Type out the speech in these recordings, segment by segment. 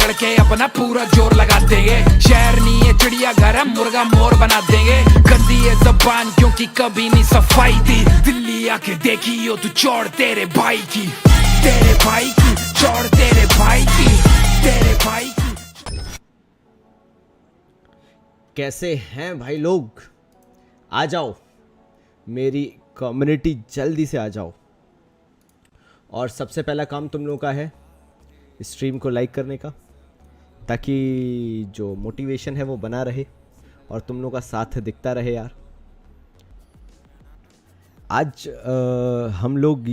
लड़के अपना पूरा जोर लगा देंगे। शहर नहीं है चिड़िया घर है, मुर्गा मोर बना देंगे। गंदी है जबान क्योंकि कभी नहीं सफाई थी। दिल्ली आके देखी हो तू चौड़ तेरे भाई की, तेरे भाई की चौड़ तेरे भाई की, तेरे भाई की। कैसे हैं भाई लोग? आ जाओ मेरी कम्युनिटी, जल्दी से आ जाओ। और सबसे पहला काम तुम लोगों का है स्ट्रीम को लाइक करने का, ताकि जो मोटिवेशन है वो बना रहे और तुम लोगों का साथ दिखता रहे यार। आज हम लोग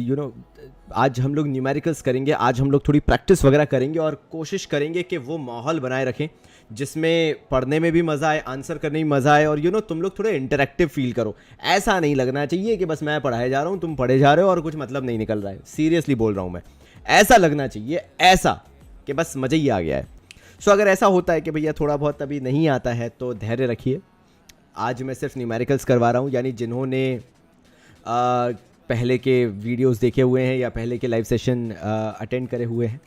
आज हम लोग न्यूमेरिकल्स करेंगे। आज हम लोग थोड़ी प्रैक्टिस वगैरह करेंगे और कोशिश करेंगे कि वो माहौल बनाए रखें जिसमें पढ़ने में भी मज़ा आए, आंसर करने में मज़ा आए और तुम लोग थोड़े इंटरेक्टिव फील करो। ऐसा नहीं लगना चाहिए कि बस मैं पढ़ाए जा रहा हूँ, तुम पढ़े जा रहे हो और कुछ मतलब नहीं निकल रहा है। सीरियसली बोल रहा हूँ मैं, ऐसा लगना चाहिए, ऐसा कि बस मज़ा ही आ गया है। सो अगर ऐसा होता है कि भैया थोड़ा बहुत अभी नहीं आता है तो धैर्य रखिए। आज मैं सिर्फ न्यूमेरिकल्स करवा रहा हूँ, यानी जिन्होंने पहले के वीडियोस देखे हुए हैं या पहले के लाइव सेशन अटेंड करे हुए हैं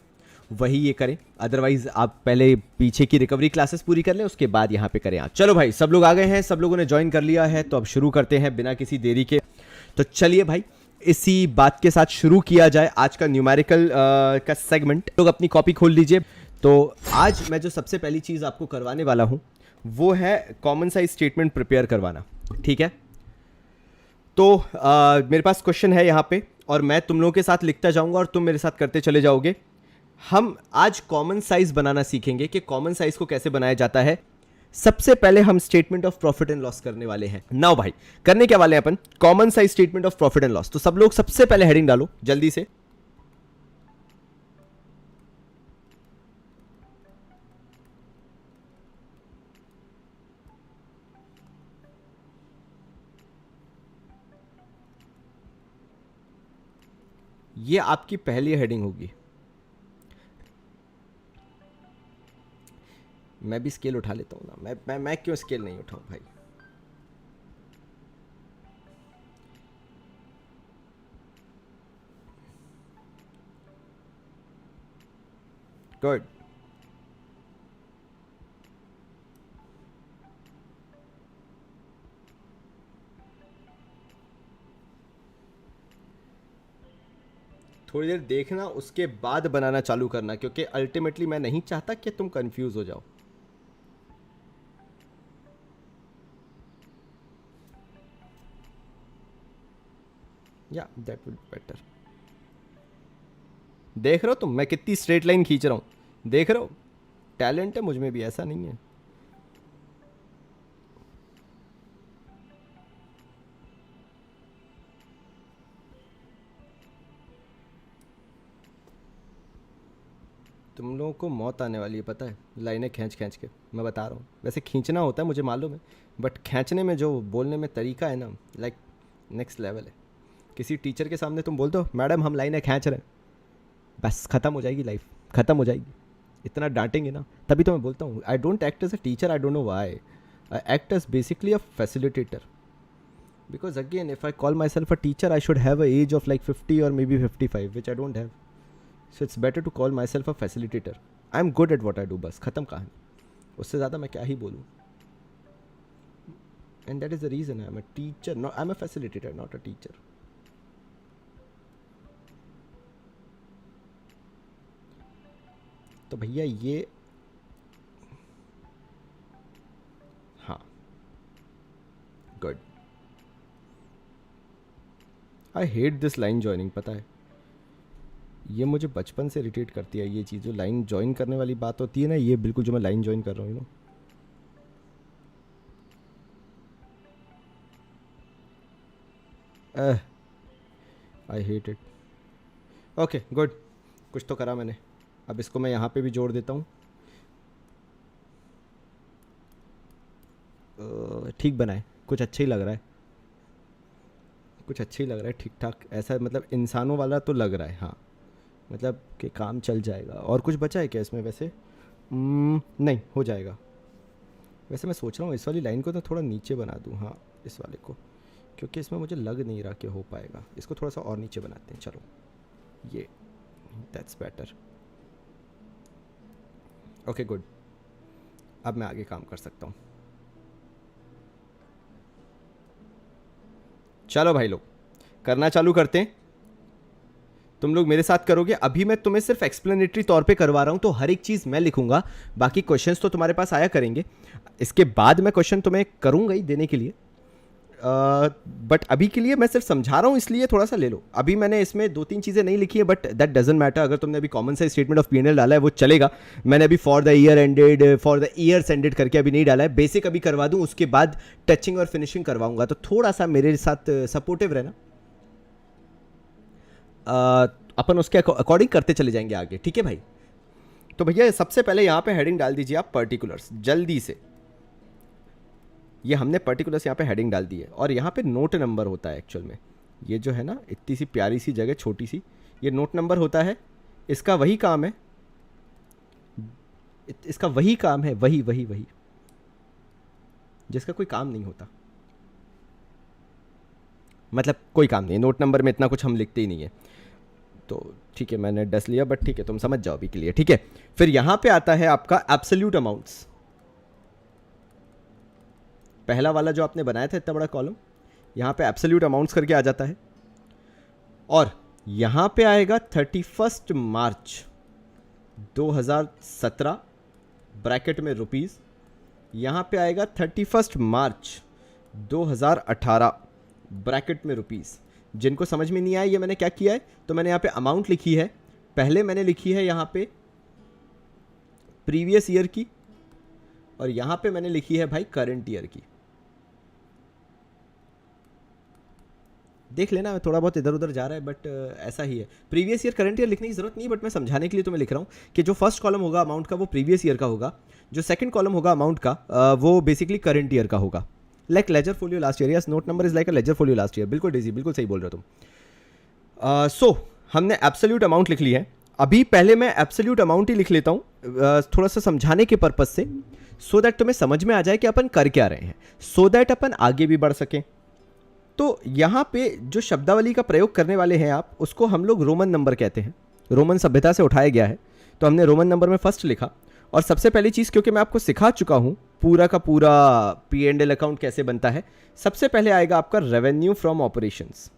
वही ये करें। अदरवाइज़ आप पहले पीछे की रिकवरी क्लासेस पूरी कर लें, उसके बाद यहाँ पे करें। चलो भाई, सब लोग आ गए हैं, सब लोगों ने ज्वाइन कर लिया है, तो अब शुरू करते हैं बिना किसी देरी के। तो चलिए भाई, इसी बात के साथ शुरू किया जाए आज का न्यूमेरिकल का सेगमेंट। लोग अपनी कॉपी खोल लीजिए। तो आज मैं जो सबसे पहली चीज़ आपको करवाने वाला हूँ वो है कॉमन साइज स्टेटमेंट प्रिपेयर करवाना, ठीक है? तो मेरे पास क्वेश्चन है यहाँ पे और मैं तुम लोगों के साथ लिखता जाऊँगा और तुम मेरे साथ करते चले जाओगे। हम आज कॉमन साइज बनाना सीखेंगे कि कॉमन साइज को कैसे बनाया जाता है। सबसे पहले हम statement of profit and loss करने वाले हैं। नाउ भाई, करने क्या वाले हैं अपन? Common size statement of profit and loss. तो सब लोग सबसे पहले हेडिंग डालो जल्दी से। ये आपकी पहली हेडिंग होगी। मैं भी स्केल उठा लेता हूँ ना। मैं क्यों स्केल नहीं उठाऊं भाई? गुड। थोड़ी देर देखना, उसके बाद बनाना चालू करना, क्योंकि अल्टीमेटली मैं नहीं चाहता कि तुम कंफ्यूज हो जाओ। या दैट विल बेटर। देख रहे हो तुम मैं कितनी स्ट्रेट लाइन खींच रहा हूं? देख रहे हो? टैलेंट है मुझ में भी, ऐसा नहीं है। तुम लोगों को मौत आने वाली है, पता है? लाइनें खींच खींच के मैं बता रहा हूँ। वैसे खींचना होता है मुझे मालूम है, बट खींचने में जो बोलने में तरीका है ना, लाइक नेक्स्ट लेवल है। किसी टीचर के सामने तुम बोल दो मैडम हम लाइनें खींच रहे हैं, बस ख़त्म हो जाएगी लाइफ, ख़त्म हो जाएगी। इतना डांटेंगे ना, तभी तो मैं बोलता हूँ I don't act as a teacher, I don't know why. I act as basically a facilitator, because again if I call myself a teacher I should have a age of like 50 और maybe 55, which I don't have. So it's better to call myself a facilitator. I am good at what I do, बस ख़त्म कहानी। उससे ज़्यादा मैं क्या ही बोलूँ। And that is the reason I am a teacher, not I am a facilitator, not a teacher. तो भैया ये, हाँ good. I hate this line joining, पता है? ये मुझे बचपन से इरिटेट करती है ये चीज़, जो लाइन ज्वाइन करने वाली बात होती है ना, ये बिल्कुल जो मैं लाइन ज्वाइन कर रहा हूँ I hate it. Okay good, कुछ तो करा मैंने। अब इसको मैं यहाँ पे भी जोड़ देता हूँ। ठीक बनाए, कुछ अच्छा ही लग रहा है, कुछ अच्छा ही लग रहा है, ठीक ठाक ऐसा, मतलब इंसानों वाला तो लग रहा है। हाँ मतलब कि काम चल जाएगा। और कुछ बचा है क्या इसमें वैसे? नहीं, हो जाएगा। वैसे मैं सोच रहा हूँ इस वाली लाइन को तो थोड़ा नीचे बना दूँ, हाँ इस वाले को, क्योंकि इसमें मुझे लग नहीं रहा कि हो पाएगा। इसको थोड़ा सा और नीचे बनाते हैं, चलो ये दैट्स बेटर। ओके गुड, अब मैं आगे काम कर सकता हूँ। चलो भाई लोग करना चालू करते हैं। तुम लोग मेरे साथ करोगे। अभी मैं तुम्हें सिर्फ एक्सप्लेनेटरी तौर पे करवा रहा हूं, तो हर एक चीज़ मैं लिखूंगा, बाकी क्वेश्चंस तो तुम्हारे पास आया करेंगे। इसके बाद मैं क्वेश्चन तुम्हें करूंगा ही देने के लिए, बट अभी के लिए मैं सिर्फ समझा रहा हूं, इसलिए थोड़ा सा ले लो। अभी मैंने इसमें 2-3 चीज़ें नहीं लिखी है, बट दैट डजंट मैटर। अगर तुमने अभी common size statement of P&L डाला है वो चलेगा। मैंने अभी for the year ended, for the years ended करके अभी नहीं डाला है। बेसिक अभी करवा दूं, उसके बाद टचिंग और फिनिशिंग करवाऊंगा। तो थोड़ा सा मेरे साथ सपोर्टिव रहना, अपन उसके अकॉर्डिंग करते चले जाएंगे आगे, ठीक है भाई। तो भैया सबसे पहले यहाँ पे हेडिंग डाल दीजिए आप पर्टिकुलर्स, जल्दी से। ये हमने पर्टिकुलर्स यहाँ पे हेडिंग डाल दी है, और यहाँ पे नोट नंबर होता है एक्चुअल में। ये जो है ना, इतनी सी प्यारी सी जगह छोटी सी, ये नोट नंबर होता है। इसका वही काम है, इसका वही काम है, वही वही वही जिसका कोई काम नहीं होता। मतलब कोई काम नहीं, नोट नंबर में इतना कुछ हम लिखते ही नहीं है। तो ठीक है, मैंने डस लिया, बट ठीक है, तुम समझ जाओ अभी के लिए, ठीक है। फिर यहां पे आता है आपका एब्सोल्यूट अमाउंट्स। पहला वाला जो आपने बनाया था इतना बड़ा कॉलम, यहां पे एब्सोल्यूट अमाउंट्स करके आ जाता है। और यहां पे आएगा 31 मार्च 2017 ब्रैकेट में रुपीज। यहां पे आएगा 31 मार्च 2018 ब्रैकेट में रुपीज। जिनको समझ में नहीं आया ये मैंने क्या किया है, तो मैंने यहाँ पे अमाउंट लिखी है, पहले मैंने लिखी है यहाँ पे प्रीवियस ईयर की, और यहाँ पे मैंने लिखी है भाई करंट ईयर की। देख लेना, मैं थोड़ा बहुत इधर उधर जा रहा है, बट ऐसा ही है। प्रीवियस ईयर करंट ईयर लिखने की जरूरत नहीं, बट मैं समझाने के लिए तुम्हें लिख रहा हूँ कि जो फर्स्ट कॉलम होगा अमाउंट का वो प्रीवियस ईयर का होगा, जो सेकंड कॉलम होगा अमाउंट का वो बेसिकली करंट ईयर का होगा। Like ledger folio last year, yes, note number is like a ledger folio last year. बिल्कुल डेजी, बिल्कुल सही बोल रहे हो तुम। सो हमने एब्सोल्यूट अमाउंट लिख ली है। अभी पहले मैं एब्सोल्यूट अमाउंट ही लिख लेता हूँ थोड़ा सा समझाने के पर्पज से, सो दैट तुम्हें समझ में आ जाए कि अपन कर क्या रहे हैं, सो दैट अपन आगे भी बढ़ सकें। तो यहाँ पे जो शब्दावली का प्रयोग करने वाले हैं आप, उसको हम लोग रोमन नंबर कहते हैं। रोमन सभ्यता से उठाया गया है, तो हमने रोमन नंबर में फर्स्ट लिखा। और सबसे पहली चीज़, क्योंकि मैं आपको सिखा चुका हूँ पूरा का पूरा P&L अकाउंट कैसे बनता है, सबसे पहले आएगा आपका रेवेन्यू फ्रॉम ऑपरेशंस।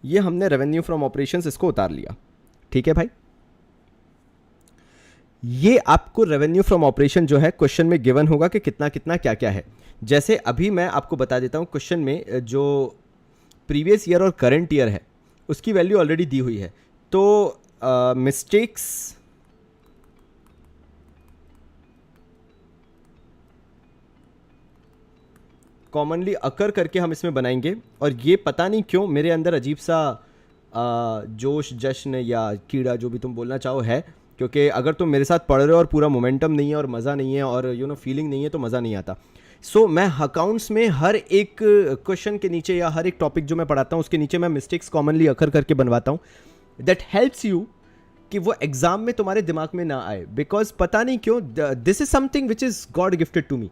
ये हमने रेवेन्यू फ्रॉम ऑपरेशंस इसको उतार लिया, ठीक है भाई। ये आपको रेवेन्यू फ्रॉम ऑपरेशन जो है क्वेश्चन में गिवन होगा कि कितना कितना क्या क्या है। जैसे अभी मैं आपको बता देता हूं, क्वेश्चन में जो प्रीवियस ईयर और करंट ईयर है उसकी वैल्यू ऑलरेडी दी हुई है। तो मिस्टेक्स कॉमनली अकर करके हम इसमें बनाएंगे। और ये पता नहीं क्यों मेरे अंदर अजीब सा जोश, जश्न या कीड़ा, जो भी तुम बोलना चाहो, है। क्योंकि अगर तुम मेरे साथ पढ़ रहे हो और पूरा मोमेंटम नहीं है और मज़ा नहीं है और फीलिंग नहीं है, तो मज़ा नहीं आता। सो मैं अकाउंट्स में हर एक क्वेश्चन के नीचे या हर एक टॉपिक जो मैं पढ़ाता हूँ उसके नीचे मैं मिस्टेक्स कॉमनली अकर करके बनवाता हूँ। दैट हेल्प्स यू कि वो एग्जाम में तुम्हारे दिमाग में ना आए। बिकॉज पता नहीं क्यों, this is something which is God gifted to me,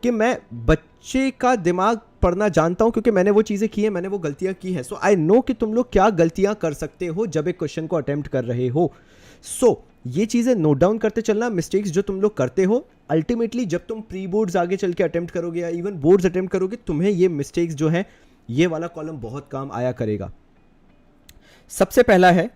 कि मैं बच्चे का दिमाग पढ़ना जानता हूं, क्योंकि मैंने वो चीज़ें की हैं, मैंने वो गलतियां की हैं। सो आई नो कि तुम लोग क्या गलतियां कर सकते हो जब एक क्वेश्चन को अटेम्प्ट कर रहे हो। सो ये चीज़ें नोट डाउन करते चलना, मिस्टेक्स जो तुम लोग करते हो। अल्टीमेटली जब तुम प्री बोर्ड्स आगे चल के अटेम्प्ट करोगे या इवन बोर्ड्स अटेम्प्ट करोगे, तुम्हें ये मिस्टेक्स जो है, ये वाला कॉलम बहुत काम आया करेगा। सबसे पहला है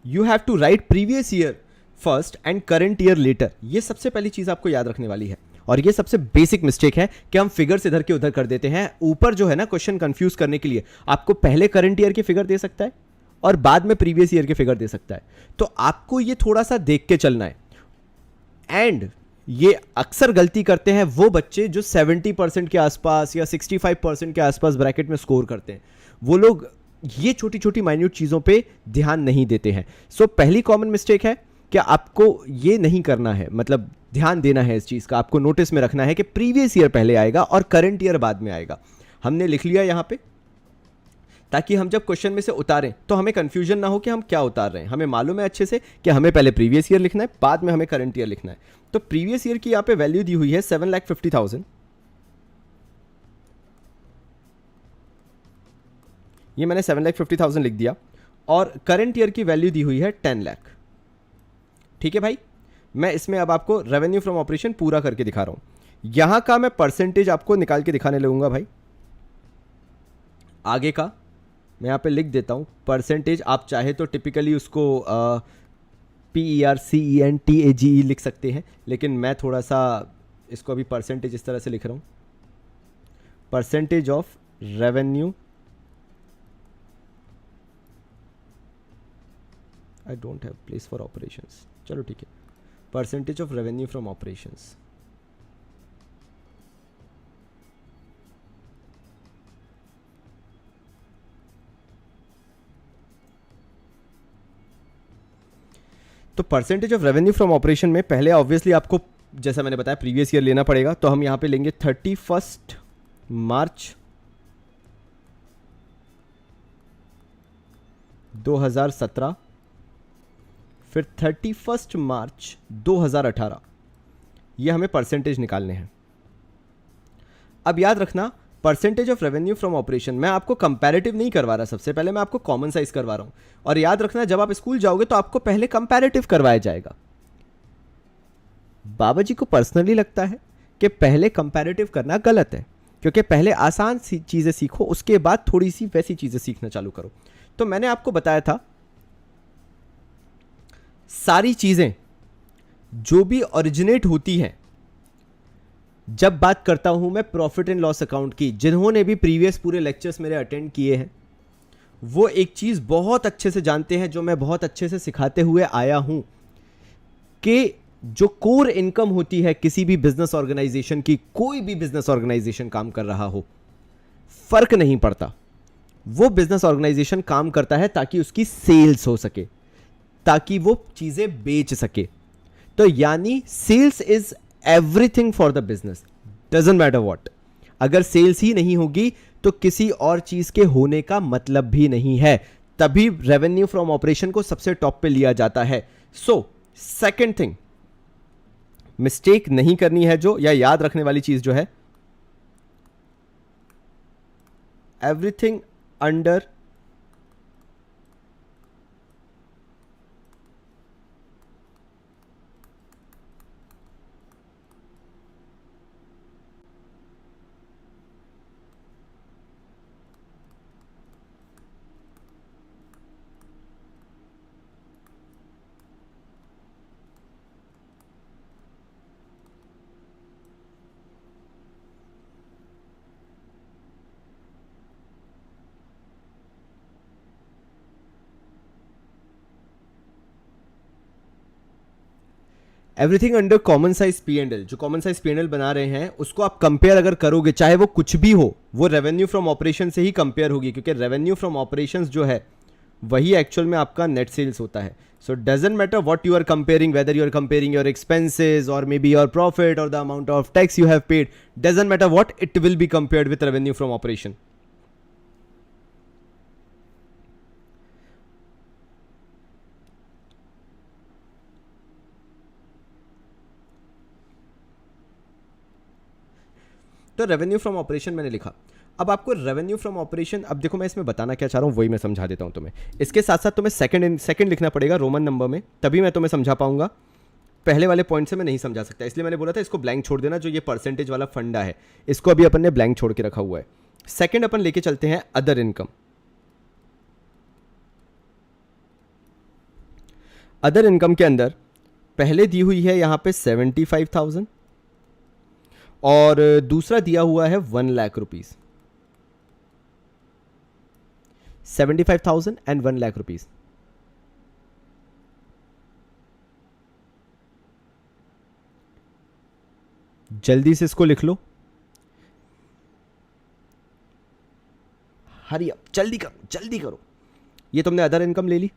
you have to write previous year first and current year later. ये सबसे पहली चीज आपको याद रखने वाली है, और ये सबसे बेसिक मिस्टेक है कि हम फिगर्स इधर के उधर कर देते हैं। ऊपर जो है ना, क्वेश्चन कंफ्यूज करने के लिए आपको पहले करंट ईयर के फिगर दे सकता है और बाद में प्रीवियस ईयर के फिगर दे सकता है। तो आपको ये थोड़ा सा देख के चलना है। एंड ये अक्सर गलती करते हैं वो बच्चे जो 70% के आसपास या 65% के आसपास ब्रैकेट में स्कोर करते हैं। वो लोग ये छोटी छोटी माइन्यूट चीज़ों पे ध्यान नहीं देते हैं। सो पहली कॉमन मिस्टेक है कि आपको ये नहीं करना है, मतलब ध्यान देना है इस चीज़ का, आपको नोटिस में रखना है कि प्रीवियस ईयर पहले आएगा और करंट ईयर बाद में आएगा। हमने लिख लिया यहाँ पे। ताकि हम जब क्वेश्चन में से उतारें तो हमें कंफ्यूजन ना हो कि हम क्या उतार रहे हैं। हमें मालूम है अच्छे से कि हमें पहले प्रीवियस ईयर लिखना है, बाद में हमें करंट ईयर लिखना है। तो प्रीवियस ईयर की यहाँ पे वैल्यू दी हुई है 7,50,000, ये मैंने 7,50,000 लिख दिया, और करंट ईयर की वैल्यू दी हुई है 10 लाख। ठीक है भाई, मैं इसमें अब आपको रेवेन्यू फ्रॉम ऑपरेशन पूरा करके दिखा रहा हूं। यहां का मैं परसेंटेज आपको निकाल के दिखाने लगूंगा भाई। आगे का मैं यहां पे लिख देता हूं परसेंटेज। आप चाहे तो टिपिकली उसको PERCENTAGE लिख सकते हैं, लेकिन मैं थोड़ा सा इसको अभी परसेंटेज इस तरह से लिख रहा हूं, percentage of revenue, I don't have place for operations, चलो ठीक है, percentage of revenue from operations. तो percentage of revenue from operation में पहले ऑब्वियसली आपको, जैसा मैंने बताया, प्रीवियस ईयर लेना पड़ेगा। तो हम यहां पे लेंगे 31 मार्च 2017, फिर 31 मार्च 2018, ये हमें परसेंटेज निकालने हैं। अब याद रखना, percentage of revenue from operation मैं आपको कंपैरेटिव नहीं करवा रहा, सबसे पहले मैं आपको कॉमन साइज करवा रहा हूं। और याद रखना, जब आप स्कूल जाओगे तो आपको पहले कंपैरेटिव करवाया जाएगा। बाबा जी को पर्सनली लगता है कि पहले कंपैरेटिव करना गलत है, क्योंकि पहले आसान सी चीजें सीखो, उसके बाद थोड़ी सी वैसी चीजें सीखना चालू करो। तो मैंने आपको बताया था, सारी चीजें जो भी ओरिजिनेट होती हैं, जब बात करता हूं मैं प्रॉफिट एंड लॉस अकाउंट की, जिन्होंने भी प्रीवियस पूरे लेक्चर्स मेरे अटेंड किए हैं वो एक चीज बहुत अच्छे से जानते हैं, जो मैं बहुत अच्छे से सिखाते हुए आया हूं, कि जो कोर इनकम होती है किसी भी बिजनेस ऑर्गेनाइजेशन की, कोई भी बिजनेस ऑर्गेनाइजेशन काम कर रहा हो, फर्क नहीं पड़ता, वो बिजनेस ऑर्गेनाइजेशन काम करता है ताकि उसकी सेल्स हो सके, ताकि वो चीजें बेच सके। तो यानी sales is everything for the business, doesn't matter what. अगर सेल्स ही नहीं होगी तो किसी और चीज के होने का मतलब भी नहीं है। तभी रेवेन्यू फ्रॉम ऑपरेशन को सबसे टॉप पे लिया जाता है। सो सेकंड थिंग, मिस्टेक नहीं करनी है जो, या याद रखने वाली चीज जो है, everything under everything under common size P&L, जो कॉमन साइज P&L बना रहे हैं उसको आप कंपेयर अगर करोगे, चाहे वो कुछ भी हो, वो रेवेन्यू फ्रॉम ऑपरेशन से ही कंपेयर होगी, क्योंकि रेवेन्यू फ्रॉम ऑपरेशंस जो है वही एक्चुअल में आपका नेट सेल्स होता है। So doesn't matter what you are comparing, whether you are comparing your expenses और मे बी योर प्रॉफिट और the amount of tax you have paid, doesn't matter what, it will be compared with revenue from operation. तो revenue from operation मैंने लिखा। अब आपको revenue from operation, अब देखो मैं इसमें बताना क्या चाह रहा हूँ वही मैं समझा देता हूँ तुम्हें। इसके साथ साथ तुम्हें सेकंड लिखना पड़ेगा रोमन नंबर में, तभी मैं तुम्हें समझा पाऊंगा। पहले वाले पॉइंट से मैं नहीं समझा सकता, इसलिए मैंने बोला था इसको ब्लैंक छोड़ देना। जो ये परसेंटेज वाला फंडा है इसको अभी अपन ने ब्लैंक छोड़ के रखा हुआ है। सेकेंड अपन लेके चलते हैं अदर इनकम। अदर इनकम के अंदर पहले दी हुई है यहां पे 75,000 और दूसरा दिया हुआ है 1 lakh rupees. 75,000 and 1 lakh rupees. जल्दी से इसको लिख लो, हरी अप, जल्दी करो जल्दी करो। ये तुमने अदर इनकम ले ली।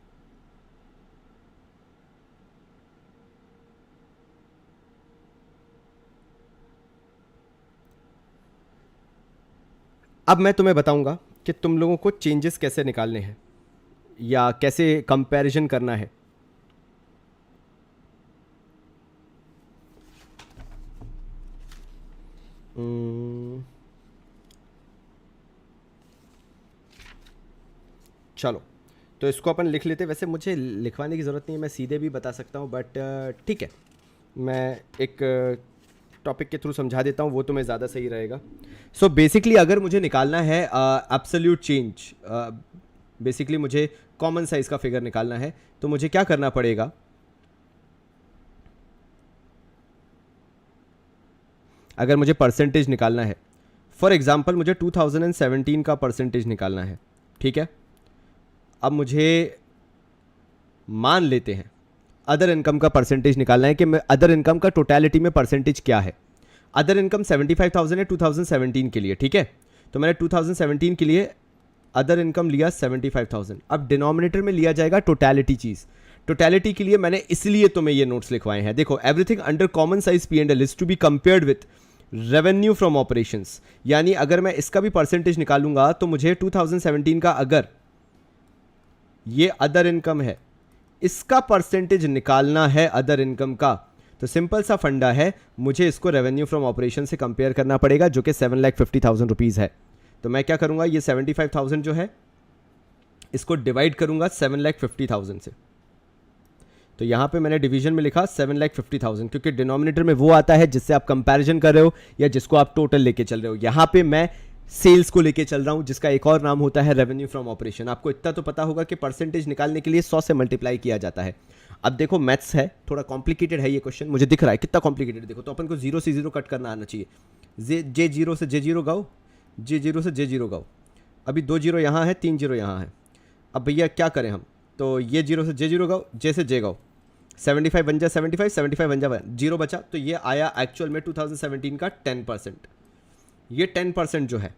अब मैं तुम्हें बताऊंगा कि तुम लोगों को चेंजेस कैसे निकालने हैं या कैसे कंपैरिजन करना है। चलो तो इसको अपन लिख लेते। वैसे मुझे लिखवाने की ज़रूरत नहीं है, मैं सीधे भी बता सकता हूँ, बट ठीक है, मैं एक टॉपिक के थ्रू समझा देता हूँ, वो तुम्हें ज़्यादा सही रहेगा। सो बेसिकली अगर मुझे निकालना है एब्सोल्यूट चेंज, बेसिकली मुझे कॉमन साइज का फिगर निकालना है, तो मुझे क्या करना पड़ेगा, अगर मुझे परसेंटेज निकालना है, फॉर एग्जांपल मुझे 2017 का परसेंटेज निकालना है, ठीक है। अब मुझे मान लेते हैं अदर इनकम का परसेंटेज निकालना है कि मैं अदर इनकम का टोटलिटी में परसेंटेज क्या है। अदर इनकम 75,000 है 2017 के लिए, ठीक है। तो मैंने 2017 के लिए अदर इनकम लिया 75,000। अब डिनोमिनेटर में लिया जाएगा टोटलिटी चीज़। टोटलिटी के लिए मैंने इसलिए तुम्हें ये नोट्स लिखवाए हैं। देखो, everything under common size P&L is to be compared with revenue from operations. यानी अगर मैं इसका भी परसेंटेज निकालूंगा तो मुझे 2017 का अगर ये अदर इनकम है, इसका परसेंटेज निकालना है अदर इनकम का, तो सिंपल सा फंडा है, मुझे इसको रेवेन्यू फ्रॉम ऑपरेशन से कंपेयर करना पड़ेगा, जो कि 7,50,000 रुपीज़ है। तो मैं क्या करूंगा, ये 75,000 जो है इसको डिवाइड करूंगा 7,50,000 से। तो यहां पे मैंने डिवीजन में लिखा 7,50,000, क्योंकि डिनोमिनेटर में वो आता है जिससे आप कंपैरिजन कर रहे हो या जिसको आप टोटल लेके चल रहे हो। यहां पे मैं सेल्स को लेके चल रहा हूं, जिसका एक और नाम होता है रेवेन्यू फ्रॉम ऑपरेशन। आपको इतना तो पता होगा कि परसेंटेज निकालने के लिए 100 से मल्टीप्लाई किया जाता है। अब देखो, मैथ्स है, थोड़ा कॉम्प्लिकेटेड है ये क्वेश्चन, मुझे दिख रहा है कितना कॉम्प्लिकेटेड। देखो, तो अपन को 0 से 0 कट करना आना चाहिए। J0 से J0 गाओ, J0 से J0 गाओ। अभी 2 0 यहाँ है, 3 0 यहाँ है। अब भैया क्या करें हम, तो ये 0 से J0 गाओ, J से J गाओ। 75 बन जाए 75, 75 बन जाए 0 बचा, तो ये आया एक्चुअल में 2017 का 10%। ये 10% जो है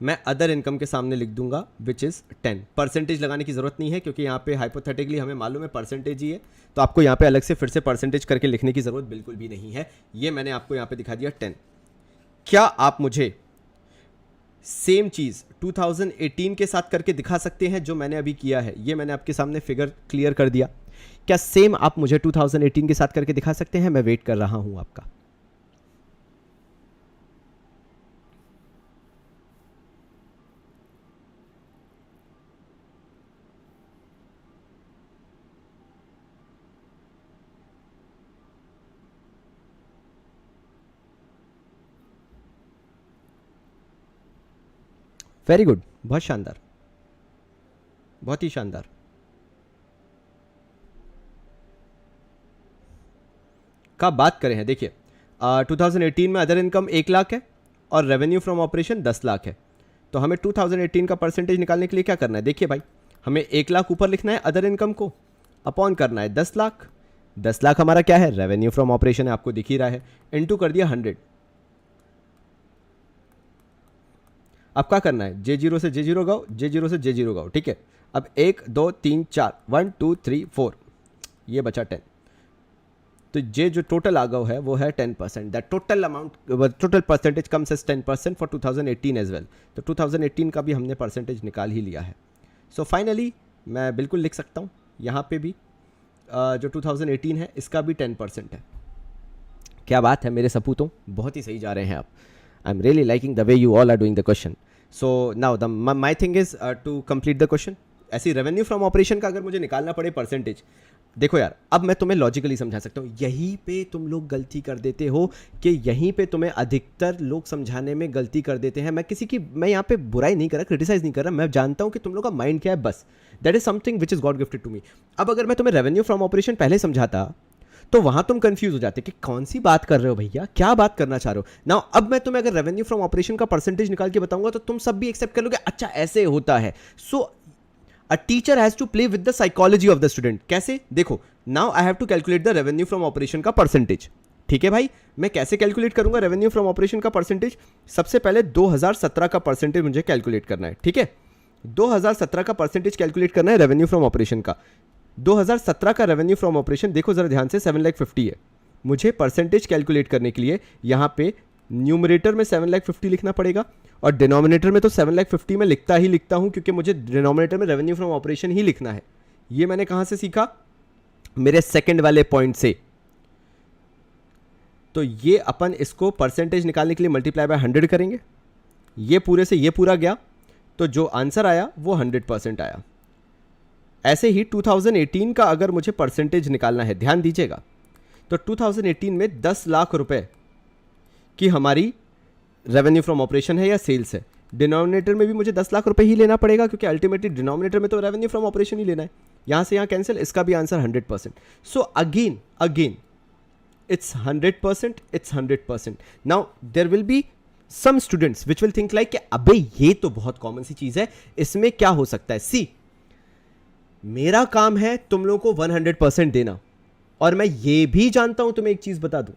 मैं अदर इनकम के सामने लिख दूंगा, विच इज़ 10। परसेंटेज लगाने की ज़रूरत नहीं है, क्योंकि यहाँ पे हाइपोथेटिकली हमें मालूम है परसेंटेज ही है, तो आपको यहाँ पे अलग से फिर से परसेंटेज करके लिखने की ज़रूरत बिल्कुल भी नहीं है। ये मैंने आपको यहाँ पे दिखा दिया 10। क्या आप मुझे सेम चीज़ 2018 के साथ करके दिखा सकते हैं जो मैंने अभी किया है? ये मैंने आपके सामने फिगर क्लियर कर दिया। क्या सेम आप मुझे 2018 के साथ करके दिखा सकते हैं? मैं वेट कर रहा हूं आपका। वेरी गुड, बहुत शानदार, बहुत ही शानदार। का बात करें हैं, देखिए 2018 में अदर इनकम 1 लाख है और रेवेन्यू फ्रॉम ऑपरेशन 10 लाख है। तो हमें 2018 का परसेंटेज निकालने के लिए क्या करना है? देखिए भाई, हमें 1 लाख ऊपर लिखना है, अदर इनकम को अपॉन करना है 10 लाख। 10 लाख हमारा क्या है? रेवेन्यू फ्रॉम ऑपरेशन है, आपको दिख ही रहा है, इनटू कर दिया 100। अब क्या करना है? J0 से J0 गाओ, J0 से J0 गाओ, ठीक है। अब 1 2 3 4, 1 2 3 4, ये बचा 10। तो J जो टोटल आ गया है वो है 10%। That total amount, total percentage comes as 10% for 2018 as well. तो 2018 का भी हमने परसेंटेज निकाल ही लिया है। सो फाइनली मैं बिल्कुल लिख सकता हूँ यहाँ पे भी जो 2018 है इसका भी 10% है। क्या बात है मेरे सपूतों, बहुत ही सही जा रहे हैं आप। I'm really liking the way you all are doing the question. So now my thing is to complete the question. ऐसी रेवेन्यू फ्रॉम ऑपरेशन का अगर मुझे निकालना पड़े परसेंटेज, देखो यार, अब मैं तुम्हें लॉजिकली समझा सकता हूँ। यहीं पे तुम लोग गलती कर देते हो कि यहीं पे तुम्हें अधिकतर लोग समझाने में गलती कर देते हैं। मैं यहाँ पे बुराई नहीं कर रहा, क्रिटिसाइज नहीं कर रहा, मैं जानता हूँ कि तुम लोग का माइंड क्या है, बस that is something which is God gifted to me. अब अगर मैं तुम्हें रेवेन्यू फ्रॉम ऑपरेशन पहले समझाता तो वहां तुम कंफ्यूज हो जाते कि कौन सी बात कर रहे हो भैया, क्या बात करना चाह रहे हो ना। अब मैं तुम्हें अगर रेवेन्यू फ्रॉम ऑपरेशन का परसेंटेज निकाल के बताऊंगा तो तुम सब भी एक्सेप्ट कर लोगे, अच्छा ऐसे होता है। So a teacher has to play with the psychology of the student. कैसे? देखो, now I have to calculate the revenue from operation का परसेंटेज, ठीक है भाई। मैं कैसे कैलकुलेट करूंगा रेवेन्यू फ्रॉम ऑपरेशन का परसेंटेज? सबसे पहले 2017 का परसेंटेज मुझे कैलकुलेट करना है, ठीक है। 2017 का परसेंटेज कैलकुलेट करना है रेवेन्यू फ्रॉम ऑपरेशन का। 2017 का रेवेन्यू फ्रॉम ऑपरेशन देखो जरा ध्यान से, 7,50,000 है। मुझे परसेंटेज कैलकुलेट करने के लिए यहाँ पे न्यूमरेटर में 7,50,000 लिखना पड़ेगा और डिनोमिनेटर में तो 7,50,000 में लिखता ही लिखता हूं, क्योंकि मुझे डिनोमिनेटर में रेवेन्यू फ्रॉम ऑपरेशन ही लिखना है। ये मैंने कहां से सीखा? मेरे सेकंड वाले पॉइंट से। तो ये अपन इसको परसेंटेज निकालने के लिए मल्टीप्लाई बाय 100 करेंगे, ये पूरे से ये पूरा गया, तो जो आंसर आया वो 100% आया। ऐसे ही 2018 का अगर मुझे परसेंटेज निकालना है, ध्यान दीजिएगा, तो 2018 में 10 लाख रुपए की हमारी रेवेन्यू फ्रॉम ऑपरेशन है या सेल्स है। डिनोमिनेटर में भी मुझे 10 लाख रुपए ही लेना पड़ेगा, क्योंकि अल्टीमेटली डिनोमिनेटर में तो रेवेन्यू फ्रॉम ऑपरेशन ही लेना है। यहां से यहां कैंसिल, इसका भी answer 100%। So again it's 100%, it's 100%. Now there will be some students which will think like अबे ये तो बहुत कॉमन सी चीज है, इसमें क्या हो सकता है। सी, मेरा काम है तुम लोगों को 100% देना, और मैं ये भी जानता हूं, तुम्हें एक चीज बता दूं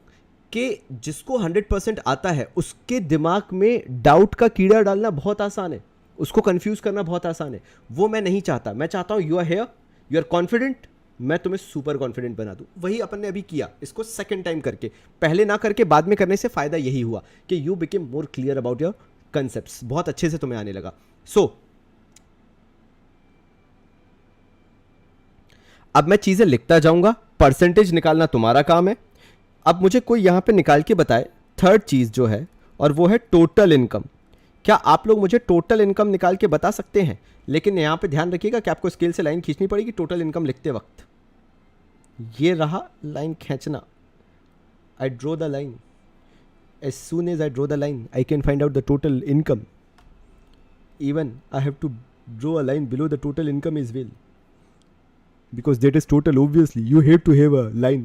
कि जिसको 100% आता है उसके दिमाग में डाउट का कीड़ा डालना बहुत आसान है, उसको कंफ्यूज करना बहुत आसान है। वो मैं नहीं चाहता। मैं चाहता हूं you are here, you are confident, मैं तुम्हें सुपर कॉन्फिडेंट बना दूं। वही अपन ने अभी किया, इसको सेकंड टाइम करके, पहले ना करके बाद में करने से फायदा यही हुआ कि you became more clear about your concepts, बहुत अच्छे से तुम्हें आने लगा। सो अब मैं चीजें लिखता जाऊंगा, परसेंटेज निकालना तुम्हारा काम है। अब मुझे कोई यहां पे निकाल के बताए थर्ड चीज जो है, और वो है टोटल इनकम। क्या आप लोग मुझे टोटल इनकम निकाल के बता सकते हैं? लेकिन यहां पे ध्यान रखिएगा कि आपको स्केल से लाइन खींचनी पड़ेगी टोटल इनकम लिखते वक्त। ये रहा लाइन खींचना। I draw the line, as soon as I draw the line I can find out the total income. Even I have to draw a line below the total income is well, because that is total. Obviously you have to have a line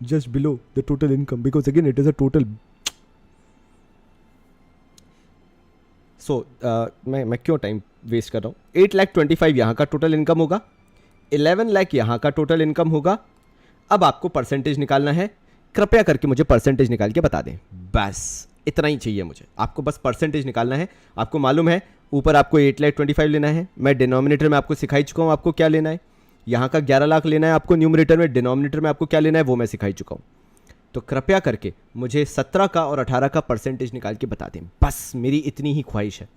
just below the total income, because again it is a total. So मैं क्यों time waste कर रहा हूँ। 8,25,000 यहाँ का total income होगा, 11 लाख यहाँ का टोटल इनकम होगा। अब आपको परसेंटेज निकालना है, कृपया करके मुझे परसेंटेज निकाल के बता दें। बस इतना ही चाहिए मुझे, आपको बस परसेंटेज निकालना है। आपको मालूम है ऊपर आपको 8,25,000 लेना है, मैं डिनोमिनेटर में आपको सिखा ही चुका हूँ आपको क्या लेना है। यहाँ का 11 लाख लेना है आपको न्यूमरेटर में, डिनोमिनेटर में आपको क्या लेना है वो मैं सिखा ही चुका हूँ। तो कृपया करके मुझे 17 का और 18 का परसेंटेज निकाल के बता दें, बस मेरी इतनी ही ख्वाहिश है।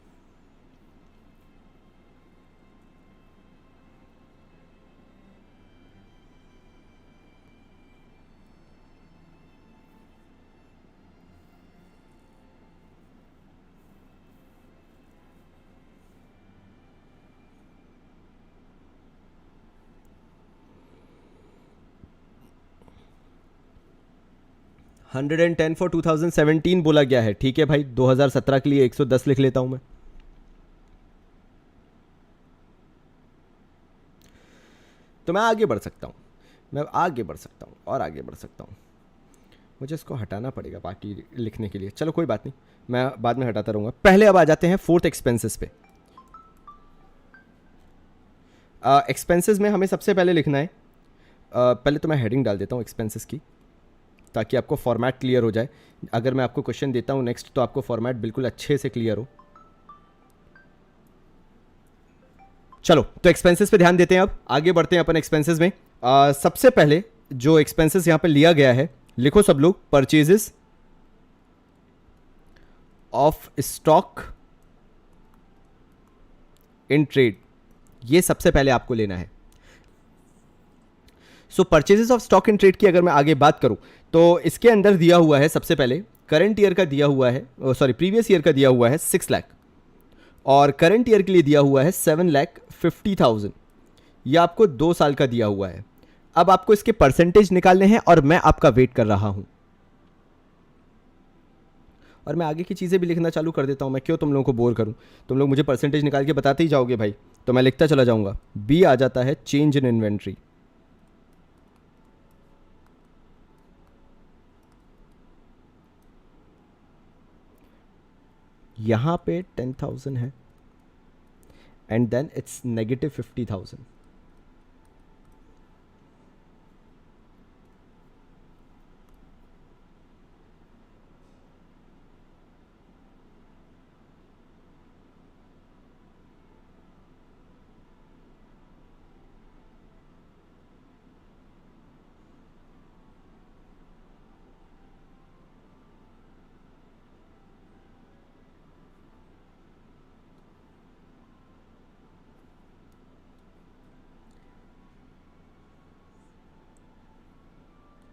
हंड्रेड एंड 10 फॉर 2017 बोला गया है, ठीक है भाई। 2017 के लिए 110 लिख लेता हूं मैं। तो मैं आगे बढ़ सकता हूं, मैं आगे बढ़ सकता हूं और आगे बढ़ सकता हूं। मुझे इसको हटाना पड़ेगा बाकी लिखने के लिए, चलो कोई बात नहीं, मैं बाद में हटाता रहूंगा। पहले अब आ जाते हैं फोर्थ एक्सपेंसेस पे। एक्सपेंसेस में हमें सबसे पहले लिखना है, पहले तो मैं हेडिंग डाल देता हूं एक्सपेंसेस की, ताकि आपको फॉर्मेट क्लियर हो जाए। अगर मैं आपको क्वेश्चन देता हूं नेक्स्ट, तो आपको फॉर्मेट बिल्कुल अच्छे से क्लियर हो। चलो तो एक्सपेंसेस पे ध्यान देते हैं, अब आगे बढ़ते हैं अपन एक्सपेंसेस में। सबसे पहले जो एक्सपेंसेस यहां पे लिया गया है, लिखो सब लोग, purchases of stock in trade, ये सबसे पहले आपको लेना है। So purchases of stock in trade की अगर मैं आगे बात करूं, तो इसके अंदर दिया हुआ है सबसे पहले करंट ईयर का दिया हुआ है, सॉरी प्रीवियस ईयर का दिया हुआ है 6 लाख, और करंट ईयर के लिए दिया हुआ है 7,50,000। यह आपको 2 साल का दिया हुआ है। अब आपको इसके परसेंटेज निकालने हैं और मैं आपका वेट कर रहा हूं, और मैं आगे की चीज़ें भी लिखना चालू कर देता हूं। मैं क्यों तुम लोगों को बोर करूं, तुम लोग मुझे परसेंटेज निकाल के बताते ही जाओगे भाई, तो मैं लिखता चला जाऊंगा। बी आ जाता है चेंज इन इन्वेंट्री। यहां पे 10,000 है, एंड देन इट्स नेगेटिव 50,000।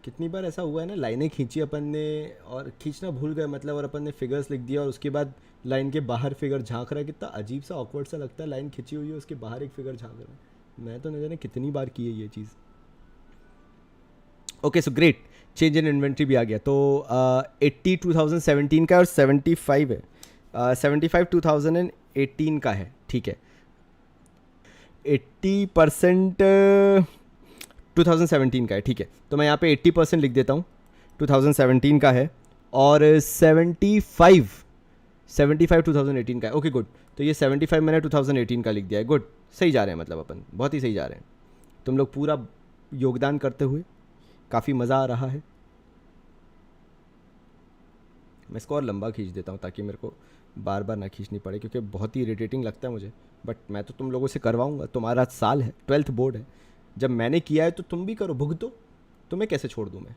कितनी बार ऐसा हुआ है ना, लाइनें खींची अपन ने और खींचना भूल गए मतलब, और अपन ने फिगर्स लिख दिया और उसके बाद लाइन के बाहर फिगर झांक रहा है। कितना अजीब सा ऑकवर्ड सा लगता है, लाइन खींची हुई है उसके बाहर एक फिगर झांक रहा है। मैं तो नहीं जाने कितनी बार की है ये चीज़। Okay so great, change in inventory भी आ गया। तो 80 2017 का और 75 है, 75 2018 का है, ठीक है। 80% 2017 का है, ठीक है। तो मैं यहाँ पे 80% लिख देता हूँ, 2017 का है, और 75 2018 का है। ओके गुड, तो ये 75 मैंने 2018 का लिख दिया है। गुड, सही जा रहे हैं मतलब अपन, बहुत ही सही जा रहे हैं। तुम लोग पूरा योगदान करते हुए काफ़ी मज़ा आ रहा है। मैं इसको और लंबा खींच देता हूँ ताकि मेरे को बार बार ना खींचनी पड़े, क्योंकि बहुत ही इरिटेटिंग लगता है मुझे। बट मैं तो तुम लोगों से करवाऊँगा, तुम्हारा साल है, 12th बोर्ड है। जब मैंने किया है तो तुम भी करो, भुगतो। तुम्हें कैसे छोड़ दूँ मैं?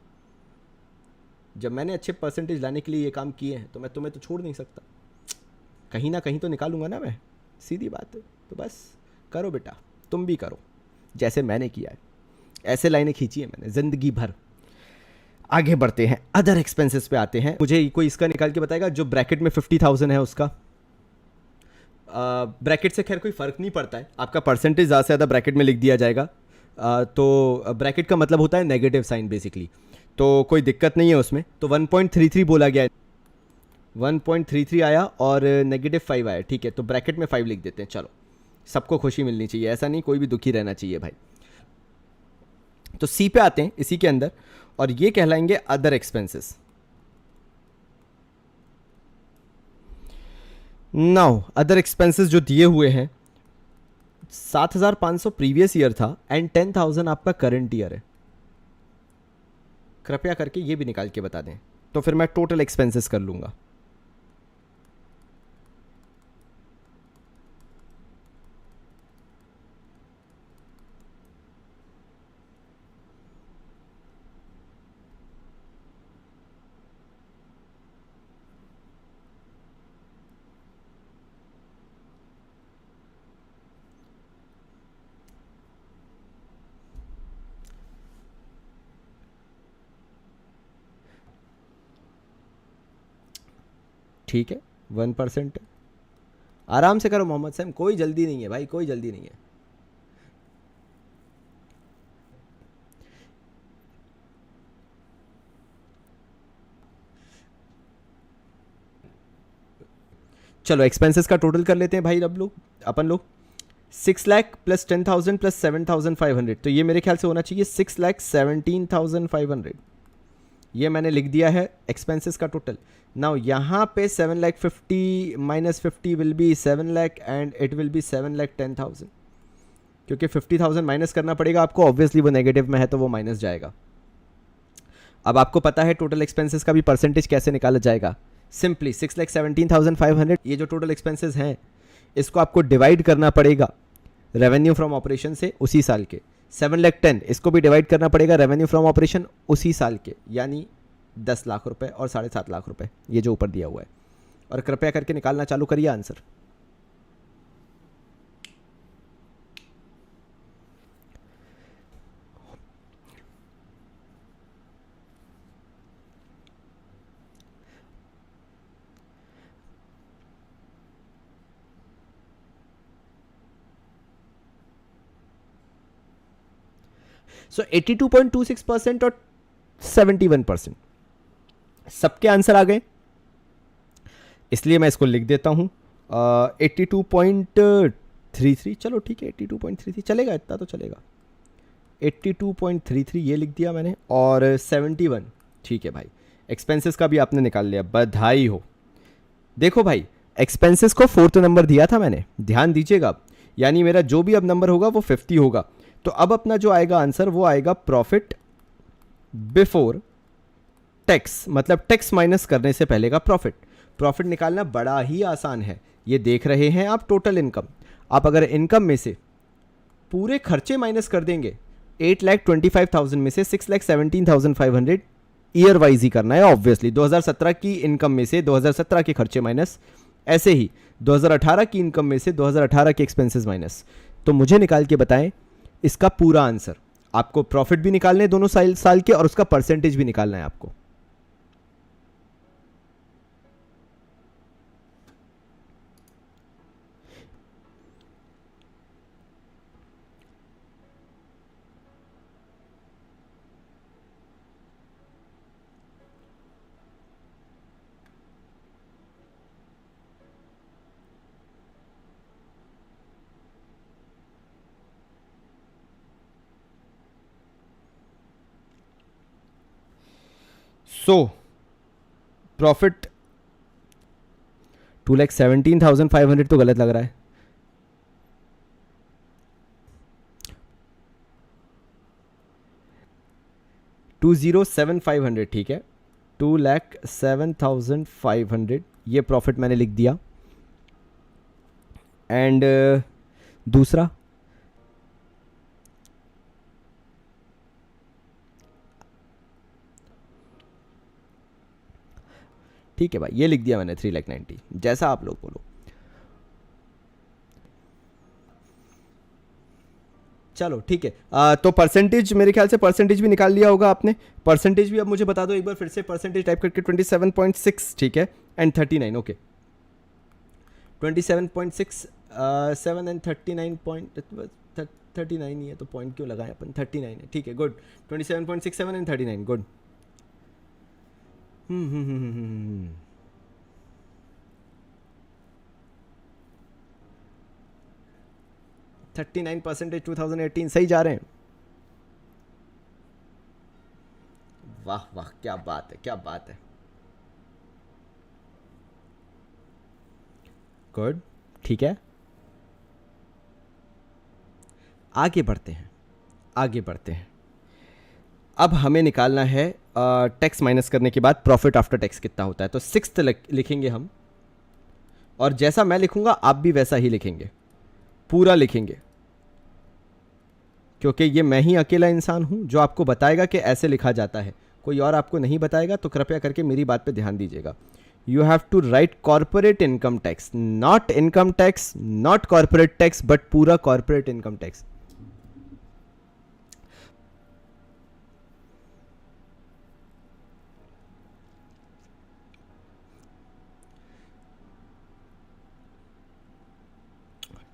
जब मैंने अच्छे परसेंटेज लाने के लिए ये काम किए हैं तो मैं तुम्हें तो छोड़ नहीं सकता, कहीं ना कहीं तो निकालूंगा ना मैं, सीधी बात है। तो बस करो बेटा, तुम भी करो जैसे मैंने किया है। ऐसे लाइनें खींची है मैंने ज़िंदगी भर। आगे बढ़ते हैं, अदर एक्सपेंसेस पे आते हैं। मुझे कोई इसका निकाल के बताएगा जो ब्रैकेट में 50,000 है उसका? ब्रैकेट से खैर कोई फ़र्क नहीं पड़ता है, आपका परसेंटेज ज़्यादा से ज़्यादा ब्रैकेट में लिख दिया जाएगा। तो ब्रैकेट का मतलब होता है नेगेटिव साइन बेसिकली, तो कोई दिक्कत नहीं है उसमें। तो 1.33 बोला गया है, 1.33 आया और -5 आया, ठीक है। तो ब्रैकेट में 5 लिख देते हैं। चलो, सबको खुशी मिलनी चाहिए, ऐसा नहीं कोई भी दुखी रहना चाहिए भाई। तो सी पे आते हैं इसी के अंदर, और ये कहलाएंगे other expenses. Now other expenses जो दिए हुए हैं, 7,500 प्रीवियस ईयर था एंड 10,000 आपका करंट ईयर है। कृपया करके ये भी निकाल के बता दें, तो फिर मैं टोटल एक्सपेंसेस कर लूंगा। ठीक है, 1%। आराम से करो मोहम्मद सैम, कोई जल्दी नहीं है भाई, कोई जल्दी नहीं है। चलो एक्सपेंसेस का टोटल कर लेते हैं भाई। अब अपन लोग 6 लाख प्लस 10,000 प्लस 7,500, तो ये मेरे ख्याल से होना चाहिए 6,17,500। ये मैंने लिख दिया है एक्सपेंसेस का टोटल। नाउ यहाँ पे 7,50,000 minus 50 will be 7 lakh and it will B 7,10,000, क्योंकि 50,000 माइनस करना पड़ेगा आपको, ऑब्वियसली वो नेगेटिव में है तो वो माइनस जाएगा। अब आपको पता है टोटल एक्सपेंसेस का भी परसेंटेज कैसे निकाला जाएगा। सिंपली 6,17,500, ये जो टोटल एक्सपेंसेस हैं इसको आपको डिवाइड करना पड़ेगा रेवेन्यू फ्रॉम ऑपरेशन से उसी साल के। 7,10,000 इसको भी डिवाइड करना पड़ेगा रेवेन्यू फ्रॉम ऑपरेशन उसी साल के, यानी 10 लाख रुपए और 7.5 लाख रुपए, ये जो ऊपर दिया हुआ है। और कृपया करके निकालना चालू करिए आंसर। सो 82.26% और 71%, सबके आंसर आ गए, इसलिए मैं इसको लिख देता हूँ 82.33। चलो ठीक है, 82.33 चलेगा, इतना तो चलेगा। 82.33 ये लिख दिया मैंने, और 71, ठीक है भाई। एक्सपेंसेस का भी आपने निकाल लिया, बधाई हो। देखो भाई, एक्सपेंसेस को 4th नंबर दिया था मैंने, ध्यान दीजिएगा, यानी मेरा जो भी अब नंबर होगा वो 50 होगा। तो अब अपना जो आएगा आंसर वो आएगा प्रॉफिट बिफोर टैक्स, मतलब टैक्स माइनस करने से पहले का प्रॉफिट। प्रॉफिट निकालना बड़ा ही आसान है। ये देख रहे हैं आप टोटल इनकम, आप अगर इनकम में से पूरे खर्चे माइनस कर देंगे, 8,25,000 में से 6,17,500 ईयर वाइज ही करना है ऑब्वियसली। 2017 की इनकम में से 2017 के खर्चे माइनस, ऐसे ही 2018 की इनकम में से 2018 के एक्सपेंसेस माइनस। तो मुझे निकाल के बताएं इसका पूरा आंसर। आपको प्रॉफिट भी निकालने हैं दोनों साल साल के, और उसका परसेंटेज भी निकालना है आपको। सो प्रॉफिट 2,17,500 तो गलत लग रहा है। 2,07,500 ठीक है, 2,07,500 ये प्रॉफिट मैंने लिख दिया। एंड दूसरा ठीक है भाई, ये लिख दिया मैंने 3,90,000, जैसा आप लोग बोलो। चलो ठीक है। तो परसेंटेज, मेरे ख्याल से परसेंटेज भी निकाल लिया होगा आपने। परसेंटेज भी अब मुझे बता दो एक बार फिर से, परसेंटेज टाइप करके 27.6 ठीक है, एंड 39 ओके। 27.6 7 एंड 39 पॉइंट 39 ही है तो पॉइंट क्यों लगाए अपन, 39 है ठीक है, गुड। 27.67 and 39 good. 39% 2018 सही जा रहे हैं। वाह वाह, क्या बात है, क्या बात है, गुड ठीक है। आगे बढ़ते हैं, आगे बढ़ते हैं। अब हमें निकालना है टैक्स माइनस करने के बाद प्रॉफिट आफ्टर टैक्स कितना होता है। तो 6th लिखेंगे हम, और जैसा मैं लिखूंगा आप भी वैसा ही लिखेंगे, पूरा लिखेंगे, क्योंकि ये मैं ही अकेला इंसान हूं जो आपको बताएगा कि ऐसे लिखा जाता है, कोई और आपको नहीं बताएगा। तो कृपया करके मेरी बात पे ध्यान दीजिएगा। You have to write corporate income tax, not income tax, not corporate tax, but पूरा कॉर्पोरेट इनकम टैक्स।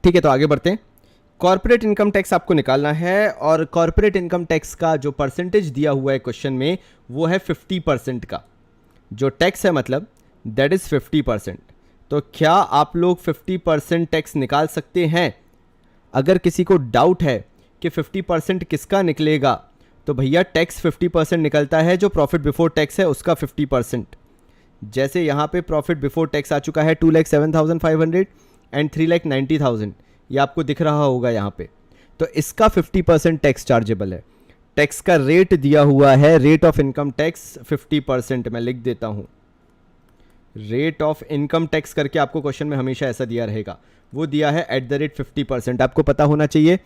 ठीक है, तो आगे बढ़ते हैं। कॉर्पोरेट इनकम टैक्स आपको निकालना है, और कॉर्पोरेट इनकम टैक्स का जो परसेंटेज दिया हुआ है क्वेश्चन में वो है 50% का। जो टैक्स है मतलब दैट इज 50%। तो क्या आप लोग 50% टैक्स निकाल सकते हैं? अगर किसी को डाउट है कि 50% किसका निकलेगा, तो भैया टैक्स 50% निकलता है जो प्रॉफिट बिफोर टैक्स है उसका 50%। जैसे यहाँ पे प्रॉफिट बिफोर टैक्स आ चुका है 2,07,500 एंड 3,90,000, ये आपको दिख रहा होगा यहाँ पे। तो इसका 50% टैक्स चार्जेबल है। टैक्स का रेट दिया हुआ है, रेट ऑफ इनकम टैक्स 50%। मैं लिख देता हूँ, रेट ऑफ इनकम टैक्स करके आपको क्वेश्चन में हमेशा ऐसा दिया रहेगा, वो दिया है @50%। आपको पता होना चाहिए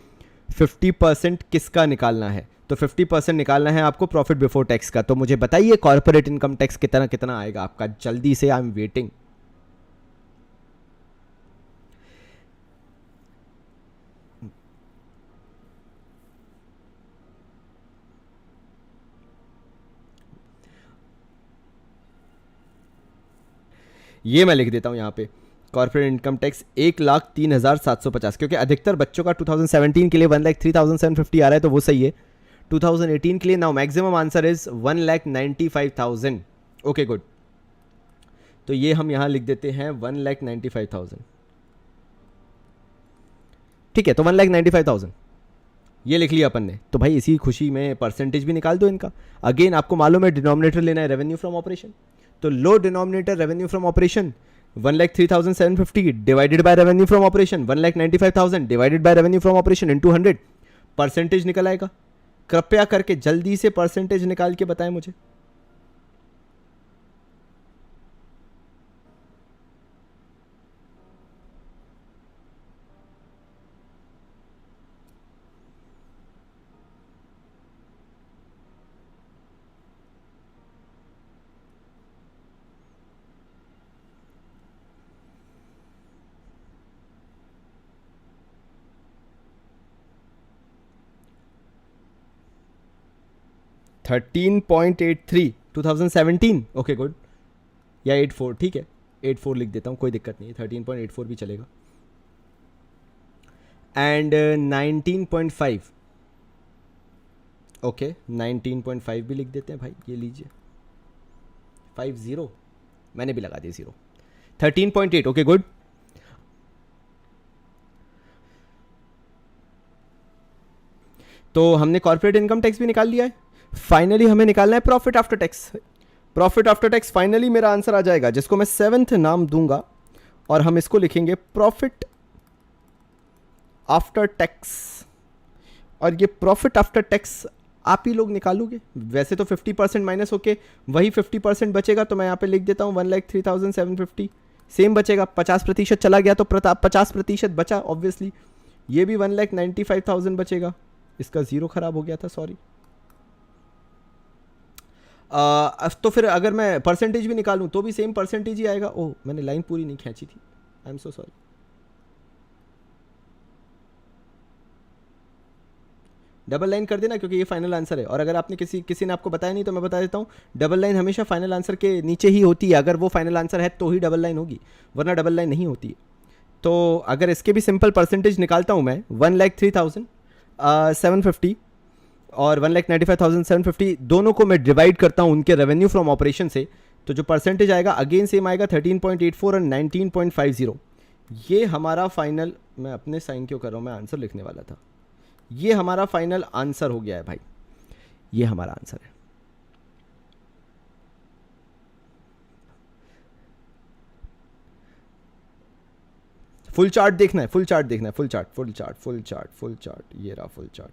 50% किसका निकालना है। तो 50% निकालना है आपको प्रॉफिट बिफोर टैक्स का। तो मुझे बताइए कॉर्पोरेट इनकम टैक्स कितना कितना आएगा आपका, जल्दी से, आई एम वेटिंग। ये मैं लिख देता हूं यहाँ पे, कॉर्पोरेट इनकम टैक्स 1,03,750, क्योंकि अधिकतर बच्चों का 2017 के लिए 1,03,750 आ रहा है, तो वो सही है। 2018 के लिए now maximum answer is 1,95,000। Okay good, तो ये हम यहां लिख देते हैं 1,95,000। ठीक है, तो 1,95,000 ये लिख लिया अपन ने। तो भाई इसी खुशी में परसेंटेज भी निकाल दो इनका। अगेन आपको मालूम है डिनोमिनेटर लेना है रेवेन्यू फ्रॉम ऑपरेशन, तो लो denominator revenue from operation 1,03,750 divided by revenue from operation 1,95,000 divided by revenue from operation into 100, percentage निकल आएगा। कृपया करके जल्दी से परसेंटेज निकाल के बताएं मुझे। 13.83 2017, ओके गुड, या 84, ठीक है 84 लिख देता हूँ, कोई दिक्कत नहीं है, 13.84 भी चलेगा। एंड 19.5, ओके 19.5 भी लिख देते हैं भाई, ये लीजिए 50, मैंने भी लगा दिया 0, 13.8, ओके गुड। तो हमने कॉर्पोरेट इनकम टैक्स भी निकाल लिया है। फाइनली हमें निकालना है profit after tax. Profit after tax finally मेरा आंसर आ जाएगा, जिसको मैं 7th नाम दूंगा, और हम इसको लिखेंगे प्रॉफिट आफ्टर टैक्स। और ये प्रॉफिट आफ्टर टैक्स आप ही लोग निकालोगे। वैसे तो 50% माइनस होके वही 50% बचेगा, तो मैं यहाँ पे लिख देता हूँ 1,03,750 सेम बचेगा। 50% चला गया तो 50% बचा ऑब्वियसली। ये भी 1,95,000 बचेगा, इसका 0 खराब हो गया था, सॉरी। तो फिर अगर मैं परसेंटेज भी निकालूं तो भी सेम परसेंटेज ही आएगा। ओह, मैंने लाइन पूरी नहीं खींची थी, I am so sorry. Double line कर देना, क्योंकि ये फाइनल आंसर है। और अगर आपने किसी ने आपको बताया नहीं तो मैं बता देता हूँ, डबल लाइन हमेशा फाइनल आंसर के नीचे ही होती है। अगर वो फाइनल आंसर है तो ही डबल लाइन होगी, वरना डबल लाइन नहीं होती है। तो अगर इसके भी सिंपल परसेंटेज निकालता हूँ मैं, 1,03,750 और 1,95,750 दोनों को मैं डिवाइड करता हूँ उनके रेवेन्यू फ्रॉम ऑपरेशन से, तो जो परसेंटेज आएगा अगेन सेम आएगा 13.84 और 19.50। ये हमारा फाइनल, मैं अपने साइन क्यों कर रहा हूँ, मैं आंसर लिखने वाला था। ये हमारा फाइनल आंसर हो गया है भाई, ये हमारा आंसर है। फुल चार्ट देखना है, फुल चार्ट देखना है, full chart, full chart, full chart, full chart, ये रहा फुल चार्ट।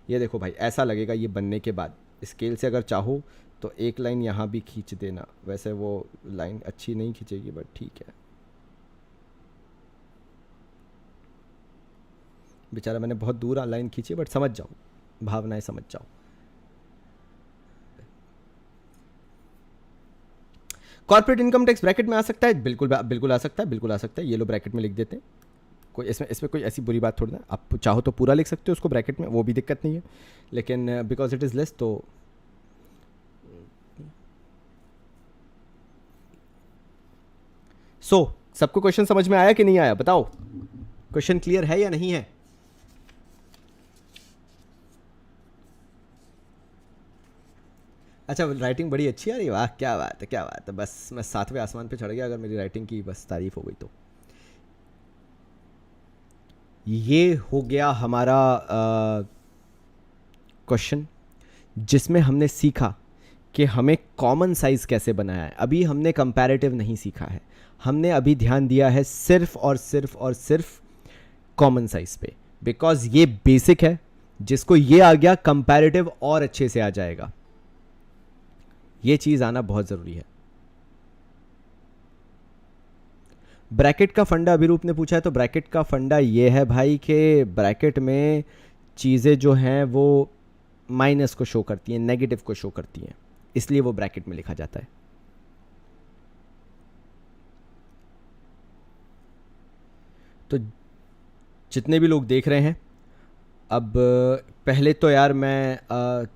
ये देखो भाई, ऐसा लगेगा ये बनने के बाद। स्केल से अगर चाहो तो एक लाइन यहाँ भी खींच देना, वैसे वो लाइन अच्छी नहीं खींचेगी बट ठीक है। बेचारा मैंने बहुत दूर लाइन खींची, बट समझ जाओ, भावनाएं समझ जाओ। कॉर्पोरेट इनकम टैक्स ब्रैकेट में आ सकता है, बिल्कुल बिल्कुल आ सकता है, बिल्कुल आ सकता है। ये लो ब्रैकेट में लिख देते हैं, कोई इसमें कोई ऐसी बुरी बात थोड़ी ना। आप चाहो तो पूरा लिख सकते हो उसको ब्रैकेट में, वो भी दिक्कत नहीं है, लेकिन बिकॉज इट इज़ लेस तो सबको क्वेश्चन समझ में आया कि नहीं आया, बताओ। क्वेश्चन क्लियर है या नहीं है? अच्छा, राइटिंग बड़ी अच्छी आ रही है, वाह क्या बात है, क्या बात है। बस मैं 7वें आसमान पे चढ़ गया अगर मेरी राइटिंग की बस तारीफ हो गई तो। ये हो गया हमारा क्वेश्चन, जिसमें हमने सीखा कि हमें कॉमन साइज कैसे बनाया है। अभी हमने कंपैरेटिव नहीं सीखा है, हमने अभी ध्यान दिया है सिर्फ और सिर्फ कॉमन साइज पे, बिकॉज ये बेसिक है। जिसको ये आ गया, कंपैरेटिव और अच्छे से आ जाएगा। ये चीज आना बहुत जरूरी है। ब्रैकेट का फंडा अभिरूप ने पूछा है, तो ब्रैकेट का फंडा ये है भाई कि ब्रैकेट में चीज़ें जो हैं वो माइनस को शो करती हैं, नेगेटिव को शो करती हैं, इसलिए वो ब्रैकेट में लिखा जाता है। तो जितने भी लोग देख रहे हैं, अब पहले तो यार मैं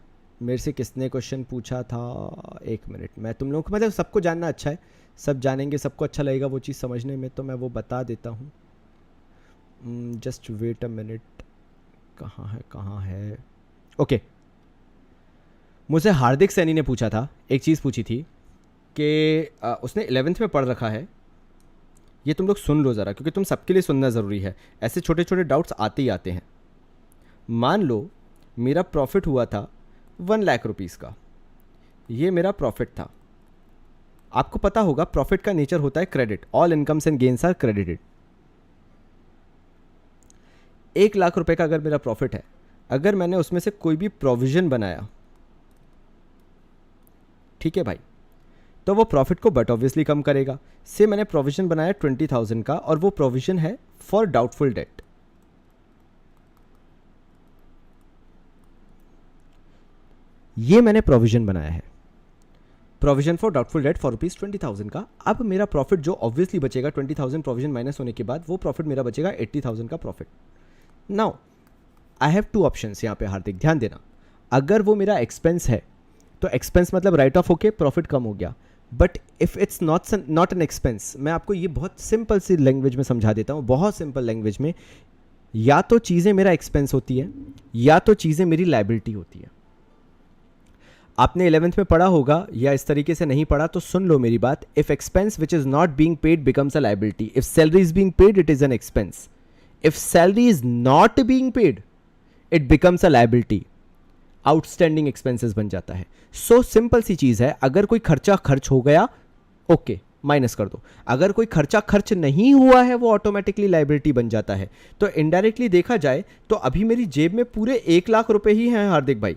मेरे से किसने क्वेश्चन पूछा था, एक मिनट, मैं तुम लोगों को, मतलब सबको जानना अच्छा है, सब जानेंगे, सबको अच्छा लगेगा वो चीज़ समझने में, तो मैं वो बता देता हूँ। जस्ट वेट अ मिनट, कहाँ है, ओके। मुझसे हार्दिक सैनी ने पूछा था, एक चीज़ पूछी थी कि उसने 11th में पढ़ रखा है। ये तुम लोग सुन लो ज़रा, क्योंकि तुम सबके लिए सुनना ज़रूरी है। ऐसे छोटे छोटे डाउट्स आते ही आते हैं। मान लो मेरा प्रॉफिट हुआ था 1 लाख रुपीज़ का, ये मेरा प्रॉफिट था। आपको पता होगा प्रॉफिट का नेचर होता है credit, all incomes and gains are credited. 1 lakh रुपए का अगर मेरा प्रॉफिट है, अगर मैंने उसमें से कोई भी प्रोविजन बनाया, ठीक है भाई, तो वो प्रॉफिट को बट ऑब्वियसली कम करेगा। से मैंने प्रोविजन बनाया 20,000 का, और वो प्रोविजन है फॉर डाउटफुल डेट। ये मैंने प्रोविजन बनाया है, provision for doubtful debt for ₹20,000 का। अब मेरा प्रॉफिट जो ऑब्वियसली बचेगा 20,000 प्रोविजन माइनस होने के बाद, वो प्रॉफिट मेरा बचेगा 80,000 का profit. Now I have 2 options यहाँ पे हार्दिक, ध्यान देना। अगर वो मेरा एक्सपेंस है तो एक्सपेंस मतलब राइट ऑफ होके प्रॉफिट कम हो गया, but if it's not an expense, मैं आपको ये बहुत सिंपल सी लैंग्वेज में समझा देता हूँ, बहुत सिंपल लैंग्वेज में, या तो चीज़ें मेरा एक्सपेंस होती है या तो चीज़ें मेरी लाइबिलिटी होती है। आपने 11th में पढ़ा होगा या इस तरीके से नहीं पढ़ा तो सुन लो मेरी बात। If expense which is not being paid becomes a liability, if salary is being paid it is an expense, if salary is not being paid it becomes a liability, outstanding expenses बन जाता है। So simple सी चीज है, अगर कोई खर्चा खर्च हो गया ओके माइनस कर दो, अगर कोई खर्चा खर्च नहीं हुआ है वो ऑटोमेटिकली लाइबिलिटी बन जाता है। तो इनडायरेक्टली देखा जाए तो अभी मेरी जेब में पूरे 1 लाख रुपए ही हैं हार्दिक भाई,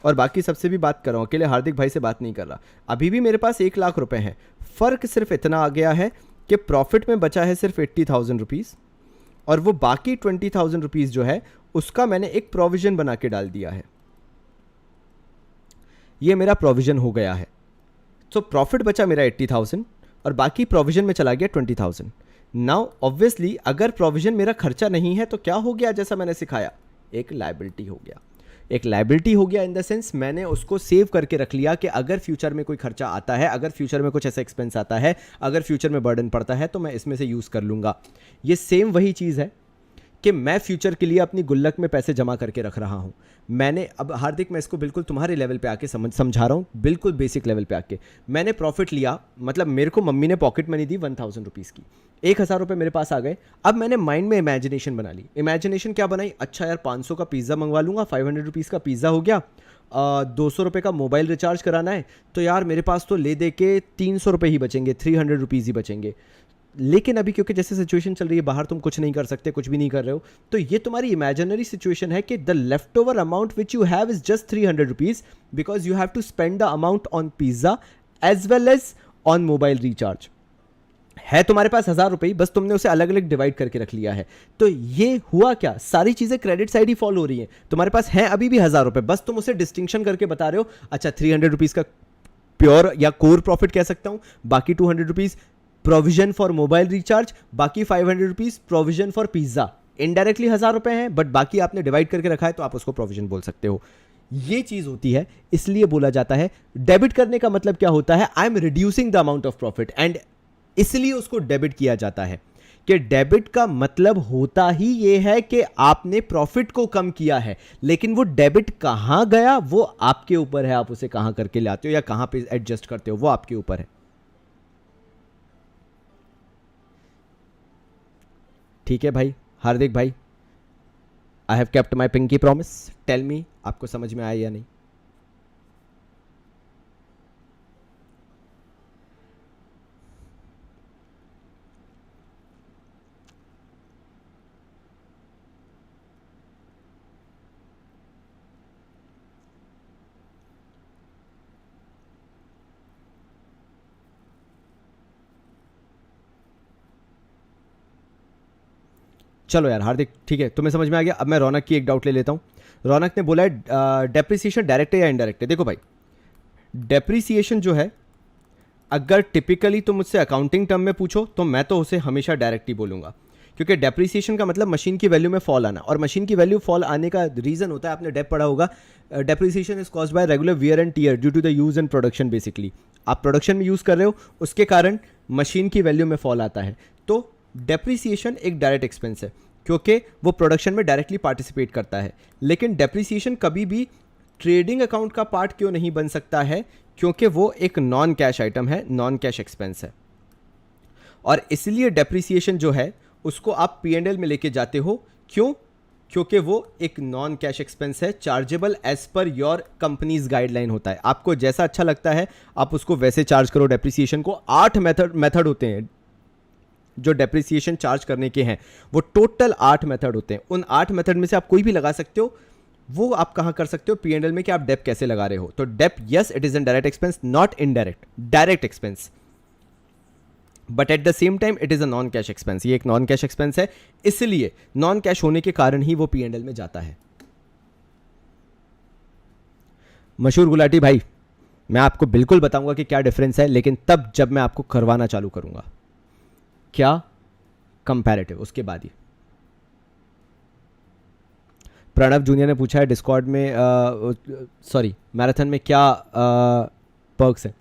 और बाकी सबसे भी बात कर रहा हूँ, अकेले हार्दिक भाई से बात नहीं कर रहा। अभी भी मेरे पास 1 लाख रुपए हैं, फ़र्क सिर्फ इतना आ गया है कि प्रॉफिट में बचा है सिर्फ 80,000 रुपीज़, और वो बाकी 20,000 रुपीज़ जो है उसका मैंने एक प्रोविज़न बना के डाल दिया है। ये मेरा प्रोविज़न हो गया है। तो प्रॉफिट बचा मेरा 80,000 और बाकी प्रोविज़न में चला गया 20,000। नाउ ऑब्वियसली अगर प्रोविज़न मेरा खर्चा नहीं है तो क्या हो गया, जैसा मैंने सिखाया, एक लायबिलिटी हो गया। एक लायबिलिटी हो गया इन द सेंस मैंने उसको सेव करके रख लिया कि अगर फ्यूचर में कोई खर्चा आता है, अगर फ्यूचर में कुछ ऐसा एक्सपेंस आता है, अगर फ्यूचर में बर्डन पड़ता है तो मैं इसमें से यूज़ कर लूँगा। ये सेम वही चीज़ है कि मैं फ्यूचर के लिए अपनी गुल्लक में पैसे जमा करके रख रहा हूँ। मैंने अब हार्दिक, मैं इसको बिल्कुल तुम्हारे लेवल पे आके समझा रहा हूँ, बिल्कुल बेसिक लेवल पे आके। मैंने प्रॉफिट लिया, मतलब मेरे को मम्मी ने पॉकेट मनी दी 1000 रुपीज़ की, 1000 रुपये मेरे पास आ गए। अब मैंने माइंड में इमेजिनेशन बना ली। इमेजिनेशन क्या बनाई, अच्छा यार 500 का पिज़्ज़ा मंगवा लूँगा, 500 रुपीज़ का पिज़्ज़ा हो गया, 200 रुपये का मोबाइल रिचार्ज कराना है, तो यार मेरे पास तो ले दे के 300 रुपये ही बचेंगे, 300 रुपीज़ ही बचेंगे। लेकिन अभी क्योंकि जैसे सिचुएशन चल रही है बाहर, तुम कुछ नहीं कर सकते, कुछ भी नहीं कर रहे हो, तो ये तुम्हारी इमेजिनरी सिचुएशन है कि the left over amount which you have is just 300 rupees because you have to spend the amount on pizza as well as on mobile recharge. है तुम्हारे पास 1000 रुपये, बस तुमने उसे अलग अलग डिवाइड करके रख लिया है। तो ये हुआ क्या, सारी चीजें क्रेडिट साइड ही फॉलो हो रही हैं। तुम्हारे पास है अभी भी 1000 रुपये, बस तुम उसे डिस्टिंक्शन करके बता रहे हो, अच्छा 300 रुपीज़ का प्योर या कोर प्रॉफिट कह सकता हूं, बाकी 200 rupees provision for mobile recharge, बाकी 500 rupees provision for pizza. Indirectly 1000 रुपये हैं, बट बाकी आपने डिवाइड करके रखा है तो आप उसको प्रोविजन बोल सकते हो। ये चीज होती है, इसलिए बोला जाता है डेबिट करने का मतलब क्या होता है, I am reducing the amount of profit, and इसलिए उसको डेबिट किया जाता है कि डेबिट का मतलब होता ही ये है कि आपने प्रॉफिट को कम किया है। लेकिन वो डेबिट कहां गया वो आपके ऊपर है, आप उसे कहां करके लाते हो या कहां पे एडजस्ट करते हो वो आपके ऊपर है। ठीक है भाई हार्दिक भाई, I have kept my pinky promise. Tell me, आपको समझ में आया या नहीं? चलो यार हार्दिक, ठीक है, तुम्हें समझ में आ गया। अब मैं रौनक की एक डाउट ले लेता हूँ। रौनक ने बोला है डेप्रिसिएशन डायरेक्ट है या इनडायरेक्ट है। देखो भाई, डेप्रिसिएशन जो है, अगर टिपिकली तुम मुझसे अकाउंटिंग टर्म में पूछो तो मैं तो उसे हमेशा डायरेक्ट ही बोलूँगा, क्योंकि डेप्रिसिएशन का मतलब मशीन की वैल्यू में फॉल आना, और मशीन की वैल्यू फॉल आने का रीज़न होता है, आपने डेप पढ़ा होगा, depreciation is caused by regular wear and tear due to the use and production. Basically आप प्रोडक्शन में यूज़ कर रहे हो, उसके कारण मशीन की वैल्यू में फॉल आता है। तो डेप्रिसिएशन एक डायरेक्ट एक्सपेंस है क्योंकि वो प्रोडक्शन में डायरेक्टली पार्टिसिपेट करता है। लेकिन डेप्रिसिएशन कभी भी ट्रेडिंग अकाउंट का पार्ट क्यों नहीं बन सकता है, क्योंकि वो एक नॉन कैश आइटम है, नॉन कैश एक्सपेंस है, और इसलिए डेप्रिसिएशन जो है उसको आप P&L में लेके जाते हो। क्यों? क्योंकि वो एक नॉन कैश एक्सपेंस है, chargeable as per your company's guideline होता है। आपको जैसा अच्छा लगता है आप उसको वैसे चार्ज करो डेप्रिसिएशन को। 8 मेथड होते हैं जो डेप्रिसिएशन चार्ज करने के हैं, वो टोटल 8 मेथड होते हैं। उन 8 मेथड में से आप कोई भी लगा सकते हो। वो आप कहां कर सकते हो, P&L में, कि आप डेप कैसे लगा रहे हो। तो dep, yes it is an direct expense, not indirect, direct expense, but at the same time it is a non cash expense. ये एक नॉन कैश एक्सपेंस है, इसलिए नॉन कैश होने के कारण ही वो P&L में जाता है। मशहूर गुलाटी भाई, मैं आपको बिल्कुल बताऊंगा कि क्या डिफरेंस है, लेकिन तब जब मैं आपको करवाना चालू करूंगा। क्या? कंपैरेटिव, उसके बाद ही। प्रणव जूनियर ने पूछा है डिस्कॉर्ड में, सॉरी मैराथन में क्या पर्क्स हैं।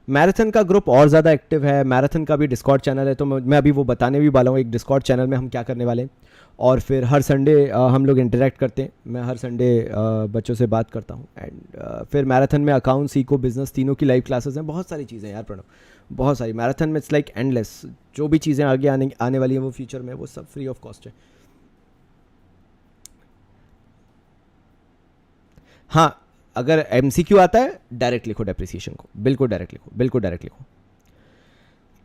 मैराथन का ग्रुप और ज़्यादा एक्टिव है, मैराथन का भी डिस्कॉर्ड चैनल है, तो मैं अभी वो बताने भी वाला हूँ एक डिस्कॉर्ड चैनल में हम क्या करने वाले हैं। और फिर हर संडे हम लोग इंटरेक्ट करते हैं, मैं हर संडे बच्चों से बात करता हूँ। एंड फिर मैराथन में अकाउंट्स, इको, बिजनेस तीनों की लाइव क्लासेस हैं, बहुत सारी चीज़ें यार प्रणव, बहुत सारी। मैराथन में इट्स लाइक एंडलेस, जो भी चीज़ें आगे आने वाली हैं वो फ्यूचर में, वो सब फ्री ऑफ कॉस्ट है। हाँ, अगर MCQ आता है डायरेक्ट लिखो डेप्रिसिएशन को, बिल्कुल डायरेक्ट लिखो, बिल्कुल डायरेक्ट लिखो।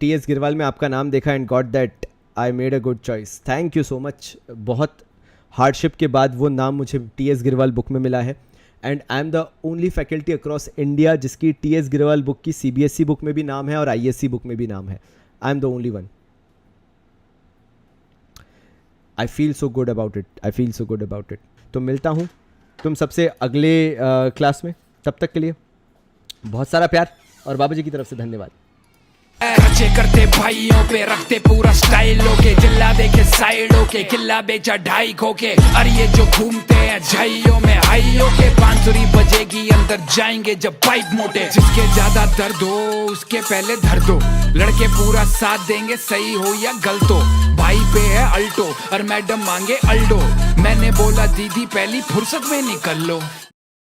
TS गिरवाल में आपका नाम देखा and got that I made a good choice, thank you so much. बहुत हार्डशिप के बाद वो नाम मुझे TS गिरवाल बुक में मिला है। And I am the only faculty across India जिसकी TS गिरवाल बुक की CBSE बुक में भी नाम है और ISC बुक में भी नाम है। I am the only one. I feel so good about it, I feel so good about it. तो मिलता हूँ तुम सबसे अगले क्लास में, तब तक के लिए बहुत सारा प्यार और बाबा जी की तरफ से धन्यवाद। रचे करते भाइयों पे रखते पूरा स्टाइलों के, जिला देखे साइडों के, किला बेचा 2.5 के। अरे ये जो घूमते हैं झाइयों में हाइयों के, बांसुरी बजेगी अंदर जाएंगे जब पाइप मोटे। जिसके ज्यादा दर्द हो उसके पहले धर दो, लड़के पूरा साथ देंगे सही हो या गलत हो। भाई पे है अल्टो और मैडम मांगे अल्डो, मैंने बोला दीदी पहली फुर्सत में निकल लो।